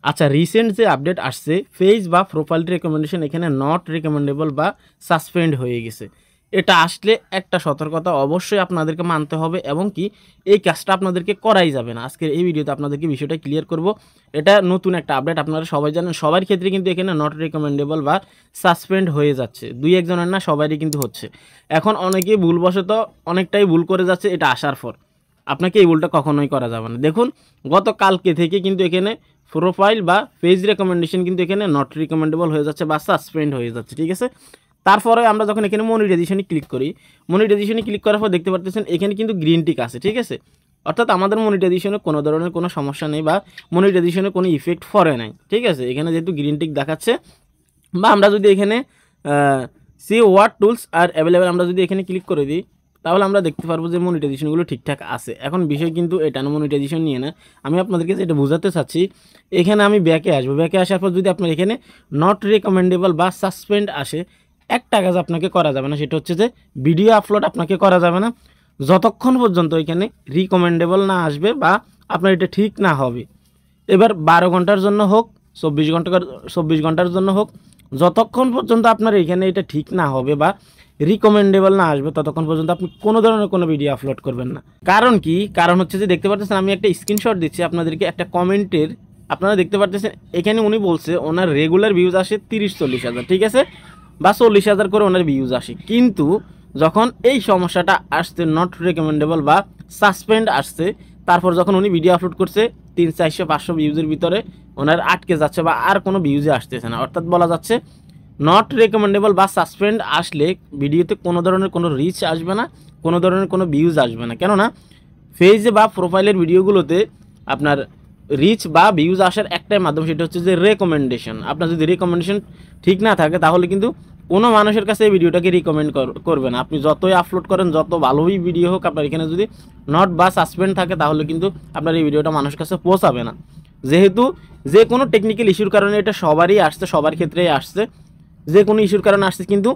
আচ্ছা, রিসেন্ট যে আপডেট আসছে পেজ বা প্রোফাইল রেকমেন্ডেশন এখানে নট রিকমেন্ডেবল বা সাসপেন্ড হয়ে গেছে। এটা আসলে একটা সতর্কতা অবশ্যই আপনাদেরকে মানতে হবে এবং কি এই কাজটা আপনাদেরকে করাই যাবে না। আজকের এই ভিডিওতে আপনাদেরকে বিষয়টা ক্লিয়ার করব। এটা নতুন একটা আপডেট, আপনারা সবাই জানেন। সবার ক্ষেত্রে কিন্তু এখানে নট রিকমেন্ডেবল বা সাসপেন্ড হয়ে যাচ্ছে, দুই একজনের না, সবারই কিন্তু হচ্ছে। এখন অনেকেই ভুলবশত অনেকটাই ভুল করে যাচ্ছে। এটা আসার পর আপনাকে এই ভুলটা কখনোই করা যাবে না। দেখুন, গতকালকে থেকে কিন্তু এখানে প্রোফাইল বা পেজ রেকমেন্ডেশন কিন্তু এখানে নট রিকমেন্ডেবল হয়ে যাচ্ছে বা সাসপেন্ড হয়ে যাচ্ছে, ঠিক আছে। তারপরে আমরা যখন এখানে মনিটাইজেশনে ক্লিক করি, মনিটাইজেশনে ক্লিক করার পর দেখতে পারতেছেন এখানে কিন্তু গ্রিন টিক আছে, ঠিক আছে। অর্থাৎ আমাদের মনিটাইজেশনে কোনো ধরনের কোনো সমস্যা নেই বা মনিটাইজেশনে কোনো ইফেক্ট পড়ে নাই, ঠিক আছে। এখানে যেহেতু গ্রিন টিক দেখাচ্ছে, বা আমরা যদি এখানে see what tools are available আমরা যদি এখানে ক্লিক করে দিই, তাহলে আমরা দেখতে পারবো যে মনিটাইজেশনগুলো ঠিকঠাক আছে। এখন বিষয় কিন্তু এটা না, মনিটাইজেশন নিয়ে না, আমি আপনাদেরকে যেটা বোঝাতে চাচ্ছি, এখানে আমি ব্যাকে আসবো। ব্যাকে আসার পর যদি আপনার এখানে নট রিকমেন্ডেবল বা সাসপেন্ড আসে, একটা কাজ আপনাকে করা যাবে না, সেটা হচ্ছে যে ভিডিও আপলোড আপনাকে করা যাবে না যতক্ষণ পর্যন্ত এখানে রিকমেন্ডেবল না আসবে বা আপনার এটা ঠিক না হবে। এবার 12 ঘন্টার জন্য হোক, 24 ঘন্টার জন্য হোক, যতক্ষণ পর্যন্ত আপনার এখানে এটা ঠিক না হবে বা রিকমেন্ডেবল না আসবে, ততক্ষণ পর্যন্ত আপনি কোনো ধরনের কোনো ভিডিও আপলোড করবেন না। কারণ কি? কারণ হচ্ছে যে দেখতে পাচ্ছেন, আমি একটা স্ক্রিনশট দিচ্ছি আপনাদেরকে একটা কমেন্টের। আপনারা দেখতে পাচ্ছেন এখানে উনি বলছে ওনার রেগুলার ভিউজ আসে 30-40 হাজার, ঠিক আছে, বা 40 হাজার করে ওনার ভিউজ আসে। কিন্তু যখন এই সমস্যাটা আসছে, নট রিকমেন্ডেবল বা সাসপেন্ড আসছে, তারপর যখন উনি ভিডিও আপলোড করছে 300-400-500 ভিউজের ভিতরে ওনার আটকে যাচ্ছে বা আর কোনো ভিউজে আসতেছে না। অর্থাৎ বলা যাচ্ছে নট রিকমেন্ডেবল বা সাসপেন্ড আসলে ভিডিওতে কোনো ধরনের কোনো রিচ আসবে না, কোনো ধরনের কোনো ভিউজ আসবে না। কেননা পেজে বা প্রোফাইলের ভিডিওগুলোতে আপনার রিচ বা ভিউজ আসার একটাই মাধ্যম, সেটা হচ্ছে যে রেকমেন্ডেশন। আপনার যদি রেকমেন্ডেশন ঠিক না থাকে, তাহলে কিন্তু কোনো মানুষের কাছে এই ভিডিওটাকে রিকমেন্ড করবে না। আপনি যতই আপলোড করেন, যত ভালোই ভিডিও হোক, আপনার এখানে যদি নট বা সাসপেন্ড থাকে, তাহলে কিন্তু আপনার এই ভিডিওটা মানুষের কাছে পৌঁছাবে না। যেহেতু যে কোনো টেকনিক্যাল ইস্যুর কারণে এটা সবারই আসছে, সবার ক্ষেত্রেই আসছে, যে কোনো ইস্যুর কারণে আসছে, কিন্তু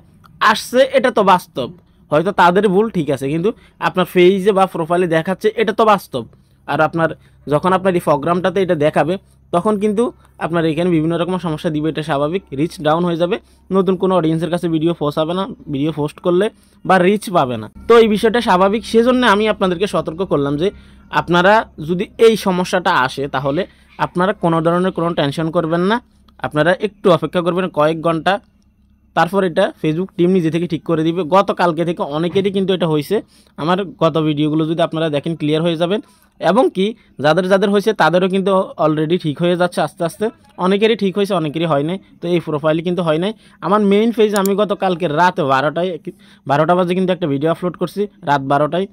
আসছে এটা তো বাস্তব। হয়তো তাদের ভুল, ঠিক আছে, কিন্তু আপনার পেজে বা প্রোফাইলে দেখাচ্ছে এটা তো বাস্তব। আর আপনার যখন আপনার এই প্রোগ্রামটাতে এটা দেখাবে, তখন কিন্তু আপনার এখানে বিভিন্ন রকম সমস্যা দিবে, এটা স্বাভাবিক। রিচ ডাউন হয়ে যাবে, নতুন কোনো অডিয়েন্সের কাছে ভিডিও পৌঁছাবে না, ভিডিও পোস্ট করলে বা রিচ পাবে না। তো এই বিষয়টা স্বাভাবিক, সেজন্য আমি আপনাদেরকে সতর্ক করলাম যে আপনারা যদি এই সমস্যাটা আসে, তাহলে আপনারা কোনো ধরনের কোনো টেনশন করবেন না। আপনারা একটু অপেক্ষা করবেন কয়েক ঘন্টা, তারপর এটা ফেসবুক টিম নিজে থেকে ঠিক করে দিবে। গতকালকে থেকে অনেকেরই কিন্তু এটা হয়েছে। আমার গত ভিডিওগুলো যদি আপনারা দেখেন, ক্লিয়ার হয়ে যাবেন। এবং কি যাদের যাদের হয়েছে তাদেরও কিন্তু অলরেডি ঠিক হয়ে যাচ্ছে আস্তে আস্তে। অনেকেরই ঠিক হয়েছে, অনেকেরই হয় নাই। তো এই প্রোফাইলে কিন্তু হয় নাই। আমার মেইন পেজে আমি গতকালকে রাত 12টা বাজে কিন্তু একটা ভিডিও আপলোড করছি, রাত 12টায়।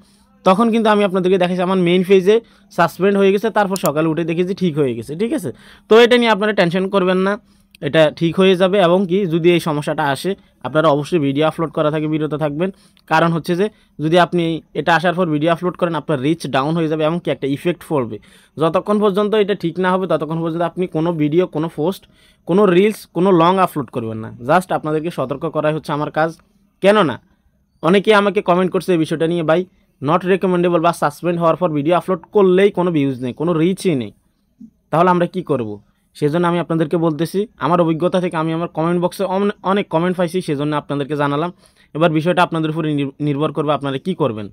তখন কিন্তু আমি আপনাদেরকে দেখাচ্ছি আমার মেইন পেজে সাসপেন্ড হয়ে গেছে, তারপর সকালে উঠে দেখেছি ঠিক হয়ে গেছে, ঠিক আছে। তো এটা নিয়ে আপনারা টেনশন করবেন না, এটা ঠিক হয়ে যাবে। এবং কি যদি এই সমস্যাটা আসে, আপনারা অবশ্যই ভিডিও আপলোড করা থেকে বিরত থাকবেন। কারণ হচ্ছে যে যদি আপনি এটা আসার পর ভিডিও আপলোড করেন, আপনার রিচ ডাউন হয়ে যাবে এবং কি একটা ইফেক্ট পড়বে। যতক্ষণ পর্যন্ত এটা ঠিক না হবে, ততক্ষণ পর্যন্ত আপনি কোনো ভিডিও, কোনো পোস্ট, কোনো রিলস, কোনো লং আপলোড করবেন না। জাস্ট আপনাদেরকে সতর্ক করাই হচ্ছে আমার কাজ। কেননা অনেকেই আমাকে কমেন্ট করছে এই বিষয়টা নিয়ে, ভাই নট রেকমেন্ডেবল বা সাসপেন্ড হওয়ার পর ভিডিও আপলোড করলেই কোনো ভিউজ নেই, কোনো রিচই নেই, তাহলে আমরা কি করব? সেজন্য আমি আপনাদেরকে বলতেছি, আমার অভিজ্ঞতা থেকে আমি আমার কমেন্ট বক্সে অনেক কমেন্ট পাইছি, সেজন্য আপনাদেরকে জানালাম। এবার বিষয়টা আপনাদের উপরে নির্ভর করবে, আপনারা কি করবেন।